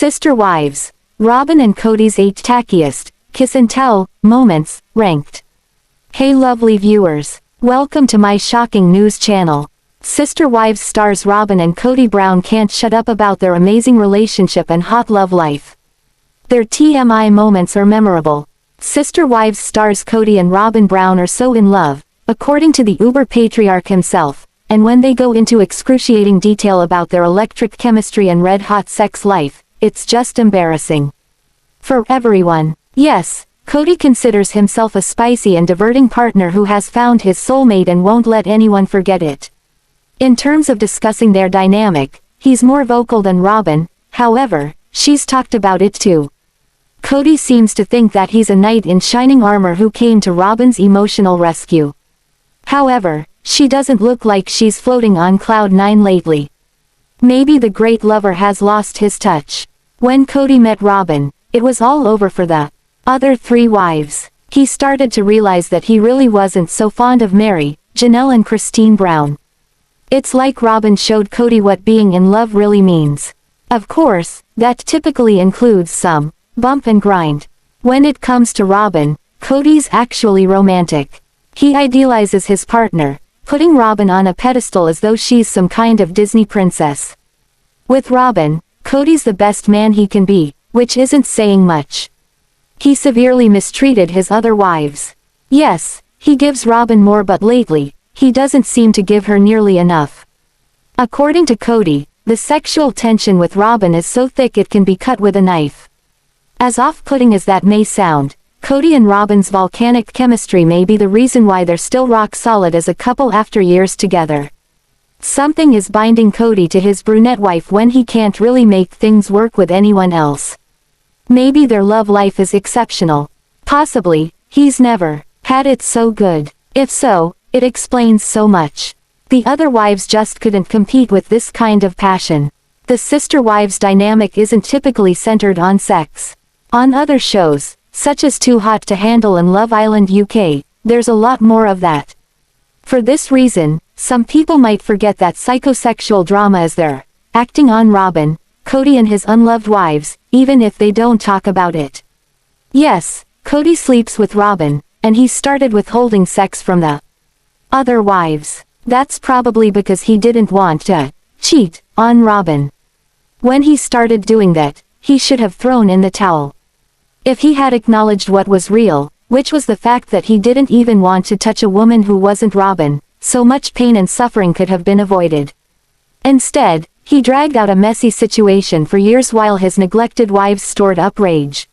Sister Wives. Robyn and Kody's 8 tackiest kiss and tell moments, ranked. Hey lovely viewers. Welcome to my shocking news channel. Sister Wives stars Robyn and Kody Brown can't shut up about their amazing relationship and hot love life. Their TMI moments are memorable. Sister Wives stars Kody and Robyn Brown are so in love, according to the Uber patriarch himself, and when they go into excruciating detail about their electric chemistry and red-hot sex life, it's just embarrassing. For everyone. Yes, Kody considers himself a spicy and diverting partner who has found his soulmate and won't let anyone forget it. In terms of discussing their dynamic, he's more vocal than Robyn, however, she's talked about it too. Kody seems to think that he's a knight in shining armor who came to Robyn's emotional rescue. However, she doesn't look like she's floating on cloud 9 lately. Maybe the great lover has lost his touch. When Kody met Robyn, it was all over for the other 3 wives. He started to realize that he really wasn't so fond of Meri, Janelle and Christine Brown. It's like Robyn showed Kody what being in love really means. Of course, that typically includes some bump and grind. When it comes to Robyn, Kody's actually romantic. He idealizes his partner, putting Robyn on a pedestal as though she's some kind of Disney princess. With Robyn, Kody's the best man he can be, which isn't saying much. He severely mistreated his other wives. Yes, he gives Robyn more, but lately, he doesn't seem to give her nearly enough. According to Kody, the sexual tension with Robyn is so thick it can be cut with a knife. As off-putting as that may sound, Kody and Robyn's volcanic chemistry may be the reason why they're still rock solid as a couple after years together. Something is binding Kody to his brunette wife when he can't really make things work with anyone else. Maybe their love life is exceptional. Possibly, he's never had it so good. If so, it explains so much. The other wives just couldn't compete with this kind of passion. The sister wives dynamic isn't typically centered on sex. On other shows, such as Too Hot to Handle and Love Island UK, there's a lot more of that. For this reason, some people might forget that psychosexual drama is there, acting on Robyn, Kody and his unloved wives, even if they don't talk about it. Yes, Kody sleeps with Robyn, and he started withholding sex from the other wives. That's probably because he didn't want to cheat on Robyn. When he started doing that, he should have thrown in the towel. If he had acknowledged what was real, which was the fact that he didn't even want to touch a woman who wasn't Robyn, so much pain and suffering could have been avoided. Instead, he dragged out a messy situation for years while his neglected wives stored up rage.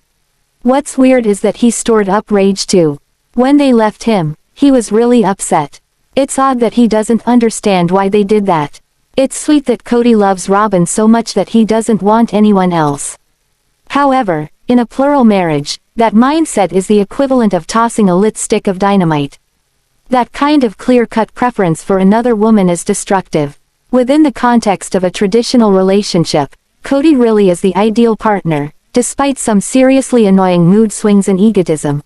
What's weird is that he stored up rage too. When they left him, he was really upset. It's odd that he doesn't understand why they did that. It's sweet that Kody loves Robyn so much that he doesn't want anyone else. However, in a plural marriage, that mindset is the equivalent of tossing a lit stick of dynamite. That kind of clear-cut preference for another woman is destructive. Within the context of a traditional relationship, Kody really is the ideal partner, despite some seriously annoying mood swings and egotism.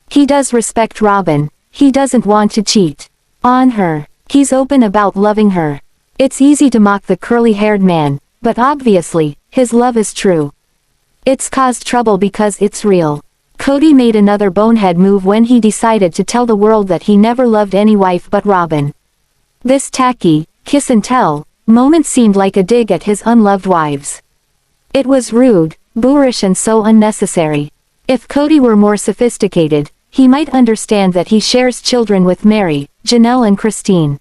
He does respect Robyn. He doesn't want to cheat on her. He's open about loving her. It's easy to mock the curly-haired man, but obviously, his love is true. It's caused trouble because it's real. Kody made another bonehead move when he decided to tell the world that he never loved any wife but Robyn. This tacky, kiss and tell, moment seemed like a dig at his unloved wives. It was rude, boorish and so unnecessary. If Kody were more sophisticated, he might understand that he shares children with Meri, Janelle and Christine.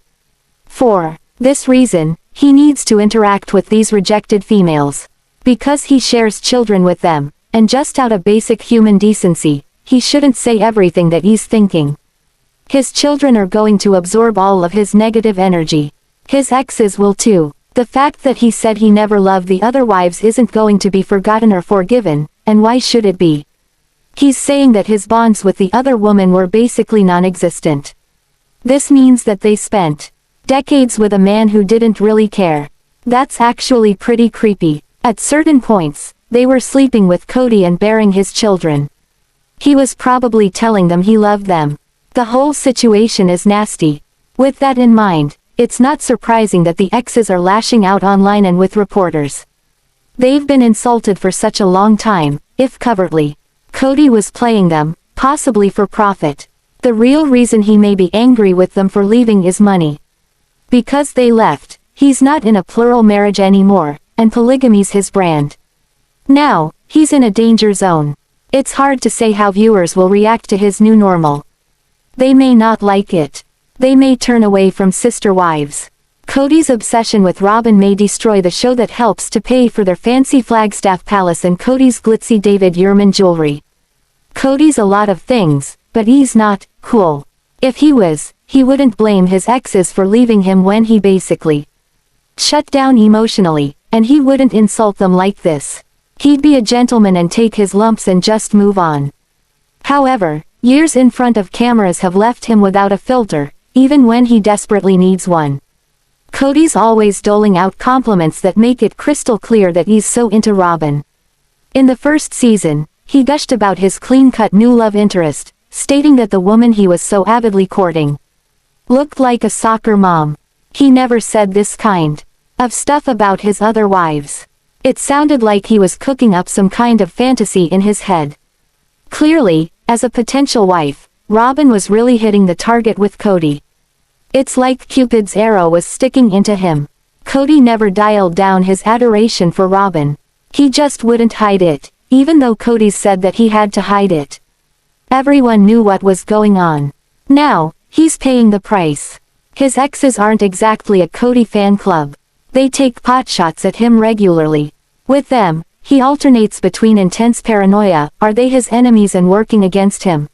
For this reason, he needs to interact with these rejected females. Because he shares children with them, and just out of basic human decency, he shouldn't say everything that he's thinking. His children are going to absorb all of his negative energy. His exes will too. The fact that he said he never loved the other wives isn't going to be forgotten or forgiven, and why should it be? He's saying that his bonds with the other woman were basically non-existent. This means that they spent decades with a man who didn't really care. That's actually pretty creepy. At certain points, they were sleeping with Kody and bearing his children. He was probably telling them he loved them. The whole situation is nasty. With that in mind, it's not surprising that the exes are lashing out online and with reporters. They've been insulted for such a long time, if covertly. Kody was playing them, possibly for profit. The real reason he may be angry with them for leaving is money. Because they left, he's not in a plural marriage anymore, and polygamy's his brand. Now, he's in a danger zone. It's hard to say how viewers will react to his new normal. They may not like it. They may turn away from sister wives. Kody's obsession with Robyn may destroy the show that helps to pay for their fancy Flagstaff palace and Kody's glitzy David Yurman jewelry. Kody's a lot of things, but he's not cool. If he was, he wouldn't blame his exes for leaving him when he basically shut down emotionally, and he wouldn't insult them like this. He'd be a gentleman and take his lumps and just move on. However, years in front of cameras have left him without a filter, even when he desperately needs one. Kody's always doling out compliments that make it crystal clear that he's so into Robyn. In the first season, he gushed about his clean-cut new love interest, stating that the woman he was so avidly courting looked like a soccer mom. He never said this kind of stuff about his other wives. It sounded like he was cooking up some kind of fantasy in his head. Clearly, as a potential wife, Robyn was really hitting the target with Kody. It's like Cupid's arrow was sticking into him. Kody never dialed down his adoration for Robyn. He just wouldn't hide it, even though Kody said that he had to hide it. Everyone knew what was going on. Now, he's paying the price. His exes aren't exactly a Kody fan club. They take potshots at him regularly. With them, he alternates between intense paranoia, are they his enemies and working against him,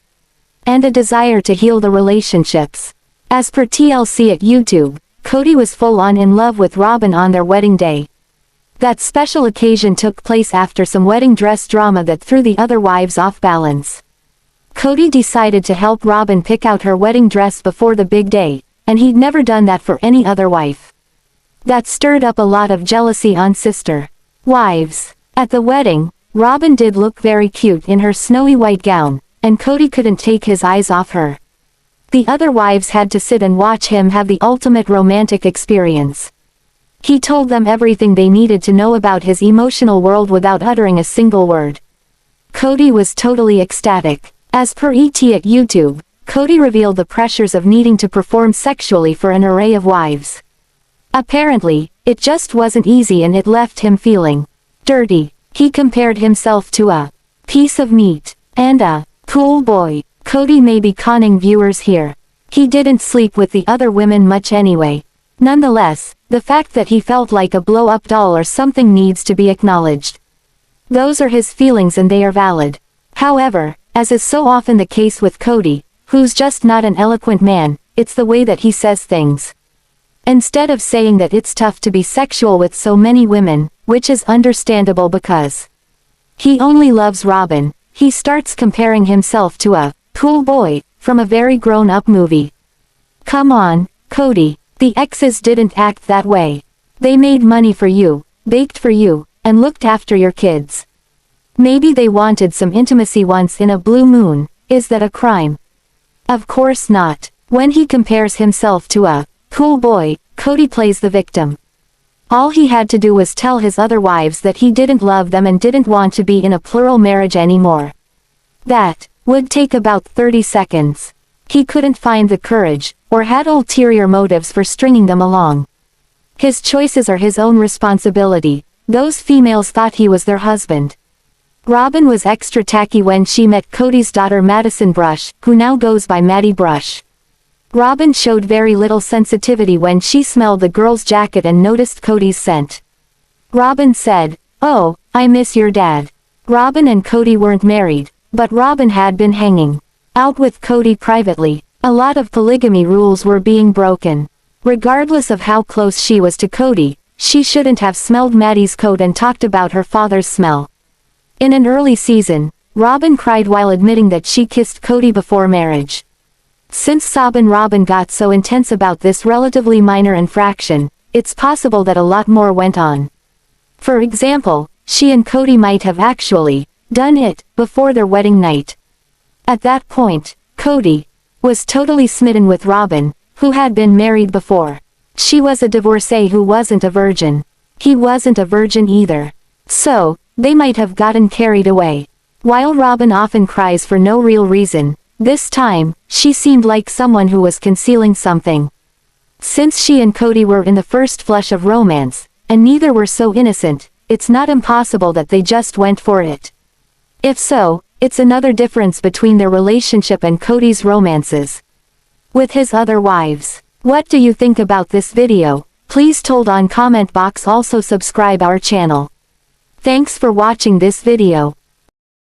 and a desire to heal the relationships. As per TLC at YouTube, Kody was full-on in love with Robyn on their wedding day. That special occasion took place after some wedding dress drama that threw the other wives off balance. Kody decided to help Robyn pick out her wedding dress before the big day, and he'd never done that for any other wife. That stirred up a lot of jealousy on sister wives. At the wedding, Robyn did look very cute in her snowy white gown, and Kody couldn't take his eyes off her. The other wives had to sit and watch him have the ultimate romantic experience. He told them everything they needed to know about his emotional world without uttering a single word. Kody was totally ecstatic. As per ET at YouTube, Kody revealed the pressures of needing to perform sexually for an array of wives. Apparently, it just wasn't easy and it left him feeling dirty. He compared himself to a piece of meat and a pool boy. Kody may be conning viewers here. He didn't sleep with the other women much anyway. Nonetheless, the fact that he felt like a blow-up doll or something needs to be acknowledged. Those are his feelings and they are valid. However, as is so often the case with Kody, who's just not an eloquent man, it's the way that he says things. Instead of saying that it's tough to be sexual with so many women, which is understandable because he only loves Robyn, he starts comparing himself to a pool boy from a very grown-up movie. Come on, Kody, the exes didn't act that way. They made money for you, baked for you, and looked after your kids. Maybe they wanted some intimacy once in a blue moon. Is that a crime? Of course not. When he compares himself to a pool boy, Kody plays the victim. All he had to do was tell his other wives that he didn't love them and didn't want to be in a plural marriage anymore. That would take about 30 seconds. He couldn't find the courage, or had ulterior motives for stringing them along. His choices are his own responsibility. Those females thought he was their husband. Robyn was extra tacky when she met Kody's daughter Madison Brush, who now goes by Maddie Brush. Robyn showed very little sensitivity when she smelled the girl's jacket and noticed Kody's scent. Robyn said, "Oh, I miss your dad." Robyn and Kody weren't married, but Robyn had been hanging out with Kody privately. A lot of polygamy rules were being broken. Regardless of how close she was to Kody, she shouldn't have smelled Maddie's coat and talked about her father's smell. In an early season, Robyn cried while admitting that she kissed Kody before marriage. Since Sob and Robyn got so intense about this relatively minor infraction, it's possible that a lot more went on. For example, she and Kody might have actually done it before their wedding night. At that point, Kody was totally smitten with Robyn, who had been married before. She was a divorcee who wasn't a virgin. He wasn't a virgin either. So, they might have gotten carried away. While Robyn often cries for no real reason, this time, she seemed like someone who was concealing something. Since she and Kody were in the first flush of romance, and neither were so innocent, it's not impossible that they just went for it. If so, it's another difference between their relationship and Kody's romances with his other wives. What do you think about this video? Please told on comment box. Also subscribe our channel. Thanks for watching this video.